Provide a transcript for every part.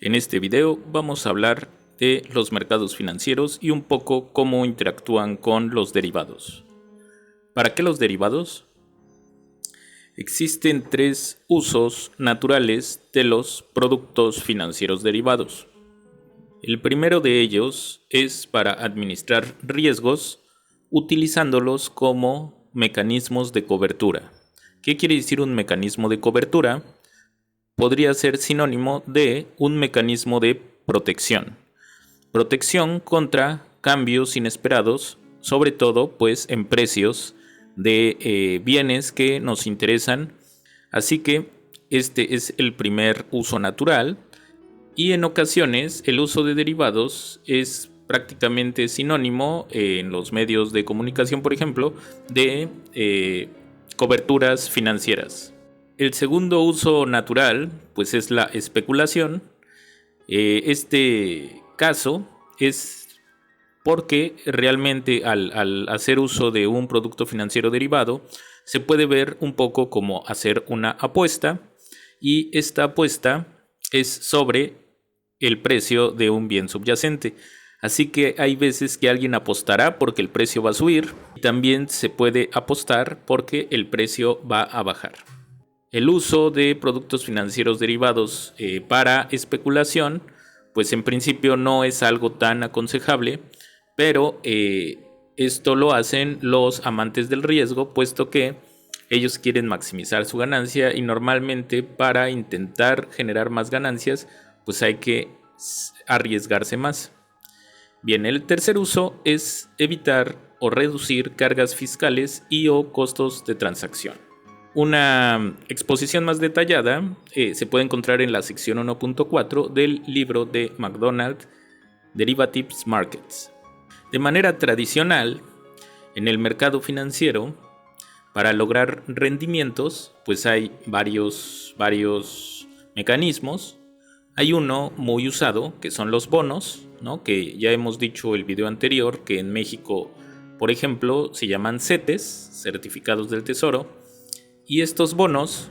En este video vamos a hablar de los mercados financieros y un poco cómo interactúan con los derivados. ¿Para qué los derivados? Existen tres usos naturales de los productos financieros derivados. El primero de ellos es para administrar riesgos utilizándolos como mecanismos de cobertura. ¿Qué quiere decir un mecanismo de cobertura? Podría ser sinónimo de un mecanismo de protección. Protección contra cambios inesperados, sobre todo pues en precios de bienes que nos interesan. Así que este es el primer uso natural, y en ocasiones el uso de derivados es prácticamente sinónimo en los medios de comunicación, por ejemplo, de coberturas financieras. El segundo uso natural pues es la especulación. Este caso es porque realmente al hacer uso de un producto financiero derivado se puede ver un poco como hacer una apuesta, y esta apuesta es sobre el precio de un bien subyacente. Así que hay veces que alguien apostará porque el precio va a subir, y también se puede apostar porque el precio va a bajar. El uso de productos financieros derivados para especulación, pues en principio no es algo tan aconsejable, pero esto lo hacen los amantes del riesgo, puesto que ellos quieren maximizar su ganancia, y normalmente para intentar generar más ganancias, pues hay que arriesgarse más. Bien, el tercer uso es evitar o reducir cargas fiscales y o costos de transacción. Una exposición más detallada se puede encontrar en la sección 1.4 del libro de McDonald, Derivatives Markets. De manera tradicional, en el mercado financiero, para lograr rendimientos, pues hay varios mecanismos. Hay uno muy usado, que son los bonos, ¿no? Que ya hemos dicho en el video anterior que en México, por ejemplo, se llaman CETES, certificados del tesoro. Y estos bonos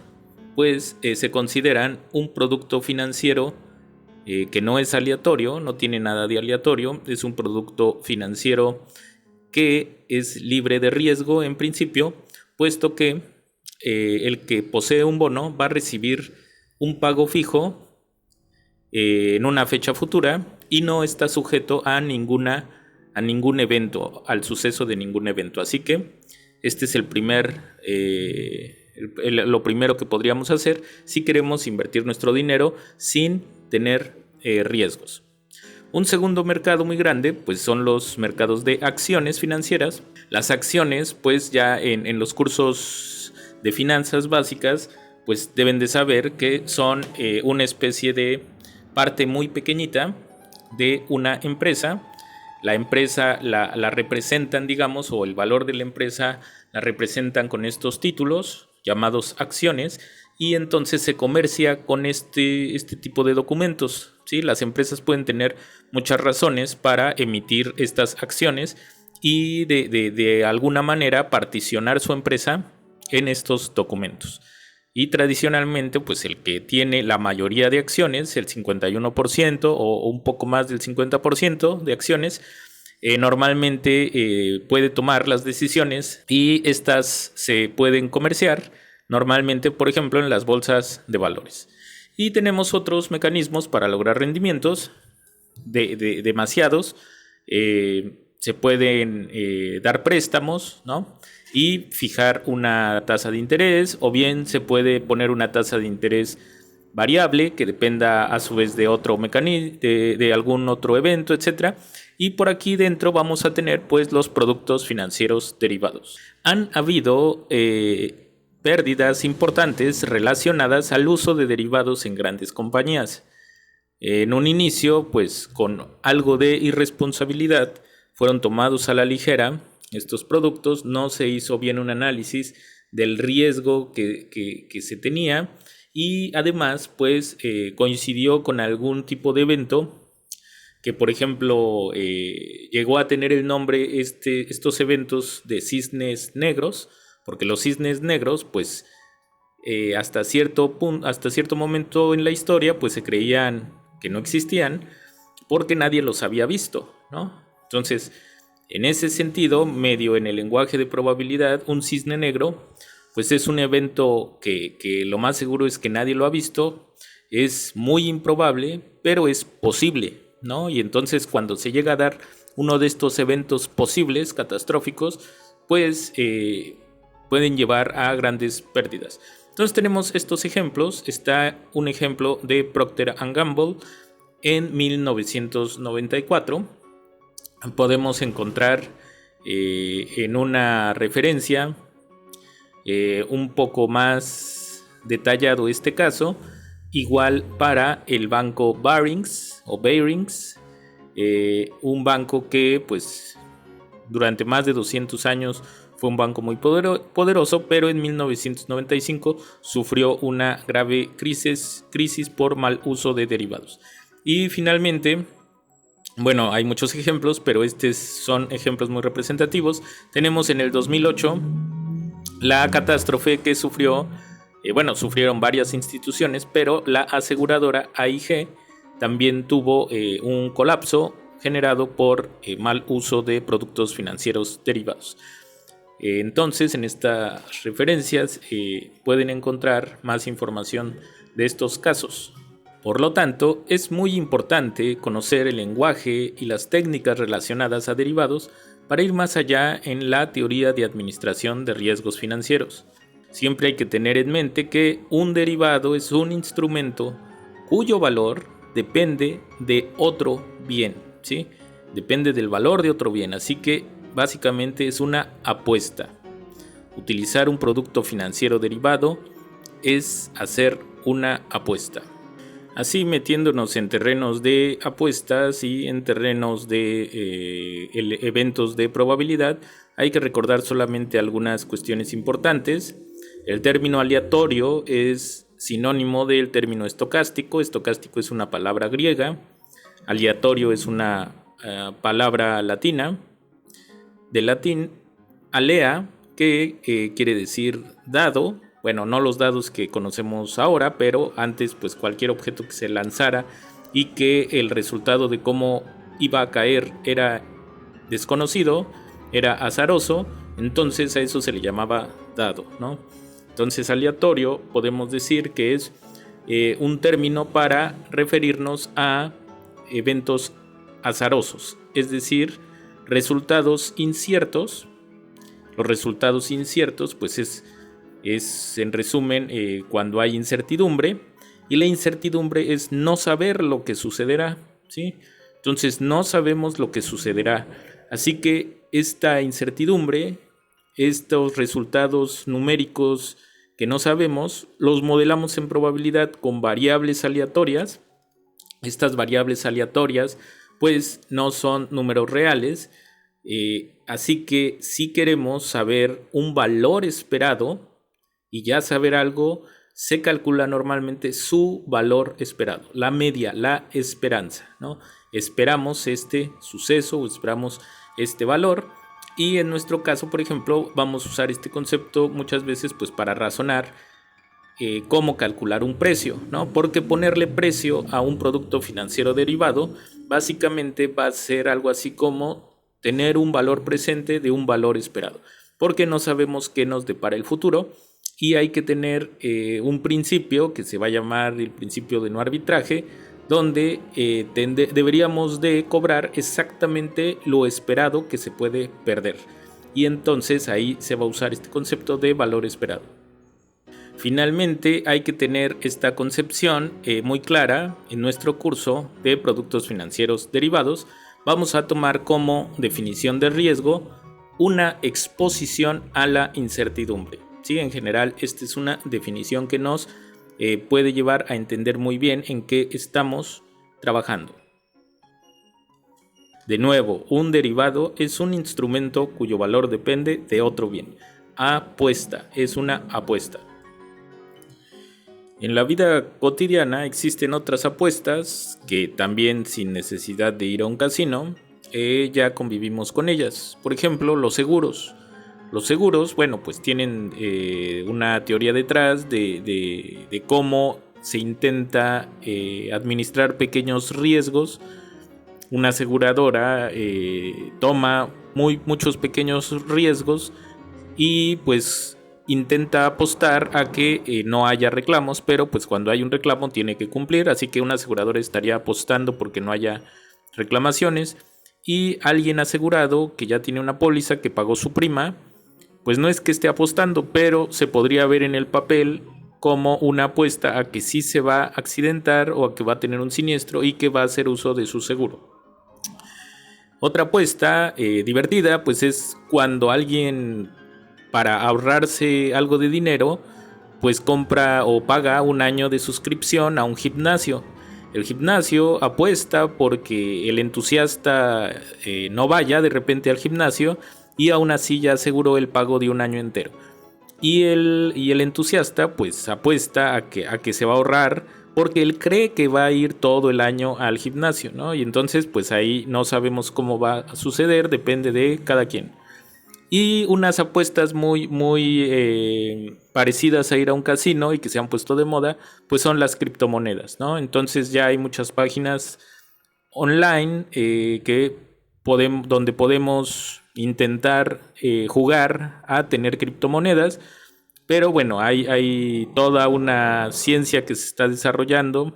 pues se consideran un producto financiero que no es aleatorio, no tiene nada de aleatorio. Es un producto financiero que es libre de riesgo en principio, puesto que el que posee un bono va a recibir un pago fijo en una fecha futura y no está sujeto a ningún evento, al suceso de ningún evento. Así que este es lo primero que podríamos hacer si queremos invertir nuestro dinero sin tener riesgos. Un segundo mercado muy grande pues son los mercados de acciones financieras. Las acciones, pues ya en los cursos de finanzas básicas pues deben de saber que son una especie de parte muy pequeñita de una empresa. La empresa la representan, digamos, o el valor de la empresa la representan con estos títulos llamados acciones, y entonces se comercia con este tipo de documentos, ¿sí? Las empresas pueden tener muchas razones para emitir estas acciones y de alguna manera particionar su empresa en estos documentos. Y tradicionalmente, pues el que tiene la mayoría de acciones, el 51% o un poco más del 50% de acciones, normalmente puede tomar las decisiones, y estas se pueden comerciar normalmente, por ejemplo, en las bolsas de valores. Y tenemos otros mecanismos para lograr rendimientos demasiados. Se pueden dar préstamos, ¿no? Y fijar una tasa de interés, o bien se puede poner una tasa de interés variable que dependa a su vez de otro mecanismo, de algún otro evento, etcétera. Y por aquí dentro vamos a tener pues los productos financieros derivados. Han habido pérdidas importantes relacionadas al uso de derivados en grandes compañías. En un inicio, pues con algo de irresponsabilidad, fueron tomados a la ligera estos productos. No se hizo bien un análisis del riesgo que se tenía, y además pues coincidió con algún tipo de evento que, por ejemplo, llegó a tener el nombre estos eventos de cisnes negros, porque los cisnes negros pues hasta cierto momento en la historia pues se creían que no existían porque nadie los había visto, ¿no? Entonces, en ese sentido, medio en el lenguaje de probabilidad, un cisne negro pues es un evento que lo más seguro es que nadie lo ha visto, es muy improbable, pero es posible, ¿no? Y entonces cuando se llega a dar uno de estos eventos posibles, catastróficos, pues pueden llevar a grandes pérdidas. Entonces tenemos estos ejemplos. Está un ejemplo de Procter & Gamble en 1994. Podemos encontrar en una referencia un poco más detallado este caso, igual para el banco Barings, un banco que pues durante más de 200 años fue un banco muy poderoso, pero en 1995 sufrió una grave crisis por mal uso de derivados. Y finalmente, bueno, hay muchos ejemplos, pero estos son ejemplos muy representativos. Tenemos en el 2008 la catástrofe que sufrieron varias instituciones, pero la aseguradora AIG también tuvo un colapso generado por mal uso de productos financieros derivados. Entonces, en estas referencias pueden encontrar más información de estos casos. Por lo tanto, es muy importante conocer el lenguaje y las técnicas relacionadas a derivados para ir más allá en la teoría de administración de riesgos financieros. Siempre hay que tener en mente que un derivado es un instrumento cuyo valor depende de otro bien, ¿sí? Depende del valor de otro bien, así que básicamente es una apuesta. Utilizar un producto financiero derivado es hacer una apuesta. Así, metiéndonos en terrenos de apuestas y en terrenos de eventos de probabilidad, hay que recordar solamente algunas cuestiones importantes. El término aleatorio es sinónimo del término estocástico. Estocástico es una palabra griega. Aleatorio es una palabra latina, del latín alea, que quiere decir dado. Bueno, no los dados que conocemos ahora, pero antes pues cualquier objeto que se lanzara y que el resultado de cómo iba a caer era desconocido, era azaroso, entonces a eso se le llamaba dado, ¿no? Entonces aleatorio podemos decir que es un término para referirnos a eventos azarosos, es decir, resultados inciertos. Los resultados inciertos pues es en resumen cuando hay incertidumbre, y la incertidumbre es no saber lo que sucederá, ¿sí? Entonces no sabemos lo que sucederá, así que esta incertidumbre, estos resultados numéricos que no sabemos, los modelamos en probabilidad con variables aleatorias. Estas variables aleatorias pues no son números reales, así que si queremos saber un valor esperado y ya saber algo, se calcula normalmente su valor esperado, la media, la esperanza, ¿no? Esperamos este suceso o esperamos este valor, y en nuestro caso, por ejemplo, vamos a usar este concepto muchas veces pues para razonar cómo calcular un precio, ¿no? Porque ponerle precio a un producto financiero derivado básicamente va a ser algo así como tener un valor presente de un valor esperado, porque no sabemos qué nos depara el futuro. Y hay que tener un principio que se va a llamar el principio de no arbitraje, donde deberíamos de cobrar exactamente lo esperado que se puede perder. Y entonces ahí se va a usar este concepto de valor esperado. Finalmente hay que tener esta concepción muy clara. En nuestro curso de productos financieros derivados vamos a tomar como definición de riesgo una exposición a la incertidumbre. Sí, en general, esta es una definición que nos puede llevar a entender muy bien en qué estamos trabajando. De nuevo, un derivado es un instrumento cuyo valor depende de otro bien. Apuesta, es una apuesta. En la vida cotidiana existen otras apuestas que también, sin necesidad de ir a un casino, ya convivimos con ellas. Por ejemplo, los seguros. Los seguros, bueno, pues tienen una teoría detrás de cómo se intenta administrar pequeños riesgos. Una aseguradora toma muchos pequeños riesgos y pues intenta apostar a que no haya reclamos, pero pues cuando hay un reclamo tiene que cumplir, así que una aseguradora estaría apostando porque no haya reclamaciones, y alguien asegurado que ya tiene una póliza que pagó su prima, pues no es que esté apostando, pero se podría ver en el papel como una apuesta a que sí se va a accidentar o a que va a tener un siniestro y que va a hacer uso de su seguro. Otra apuesta divertida pues es cuando alguien, para ahorrarse algo de dinero, pues compra o paga un año de suscripción a un gimnasio. El gimnasio apuesta porque el entusiasta no vaya de repente al gimnasio y aún así ya aseguró el pago de un año entero. Y el entusiasta pues apuesta a que se va a ahorrar porque él cree que va a ir todo el año al gimnasio, ¿no? Y entonces pues ahí no sabemos cómo va a suceder, depende de cada quien. Y unas apuestas muy parecidas a ir a un casino y que se han puesto de moda, pues son las criptomonedas, ¿no? Entonces ya hay muchas páginas online donde podemos intentar jugar a tener criptomonedas. Pero bueno, hay toda una ciencia que se está desarrollando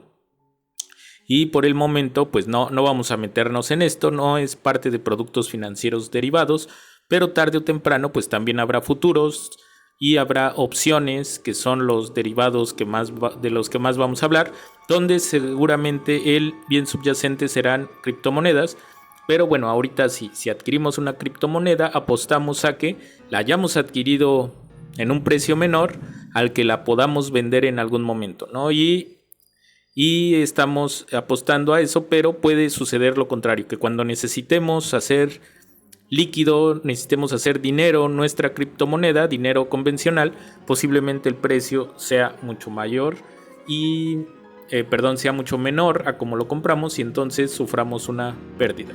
y por el momento pues no vamos a meternos en esto, no es parte de productos financieros derivados, pero tarde o temprano pues también habrá futuros y habrá opciones que son los derivados de los que más vamos a hablar, donde seguramente el bien subyacente serán criptomonedas. Pero bueno, ahorita si adquirimos una criptomoneda, apostamos a que la hayamos adquirido en un precio menor al que la podamos vender en algún momento, ¿no? Y estamos apostando a eso, pero puede suceder lo contrario, que cuando necesitemos hacer líquido, necesitemos hacer dinero, nuestra criptomoneda, dinero convencional, posiblemente el precio sea mucho mayor y, sea mucho menor a como lo compramos y entonces suframos una pérdida.